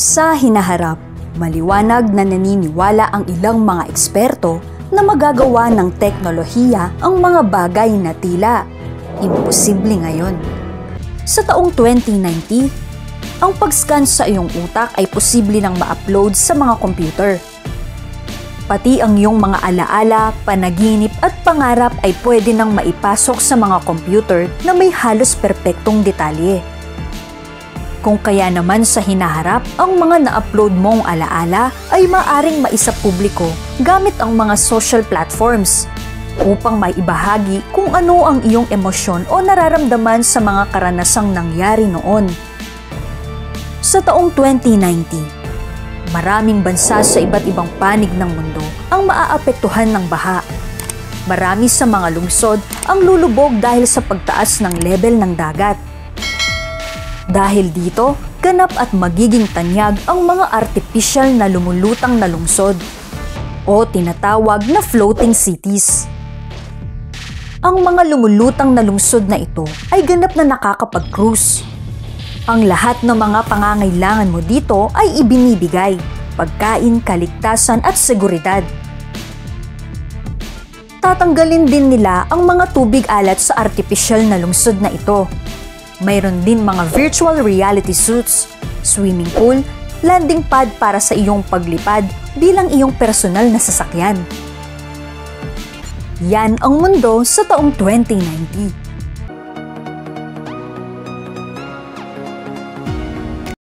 Sa hinaharap, maliwanag na naniniwala ang ilang mga eksperto na magagawa ng teknolohiya ang mga bagay na tila imposible ngayon. Sa taong 2090, ang pag-scan sa iyong utak ay posible nang ma-upload sa mga computer. Pati ang iyong mga alaala, panaginip at pangarap ay pwede nang maipasok sa mga computer na may halos perpektong detalye. Kung kaya naman sa hinaharap, ang mga na-upload mong alaala ay maaring maisapubliko gamit ang mga social platforms upang maibahagi kung ano ang iyong emosyon o nararamdaman sa mga karanasang nangyari noon. Sa taong 2090, maraming bansa sa iba't ibang panig ng mundo ang maaapektuhan ng baha. Marami sa mga lungsod ang lulubog dahil sa pagtaas ng level ng dagat. Dahil dito, ganap at magiging tanyag ang mga artificial na lumulutang na lungsod o tinatawag na floating cities. Ang mga lumulutang na lungsod na ito ay ganap na nakakapag-cruise. Ang lahat ng mga pangangailangan mo dito ay ibinibigay, pagkain, kaligtasan at seguridad. Tatanggalin din nila ang mga tubig alat sa artificial na lungsod na ito. Mayroon din mga virtual reality suits, swimming pool, landing pad para sa iyong paglipad bilang iyong personal na sasakyan. Yan ang mundo sa taong 2090.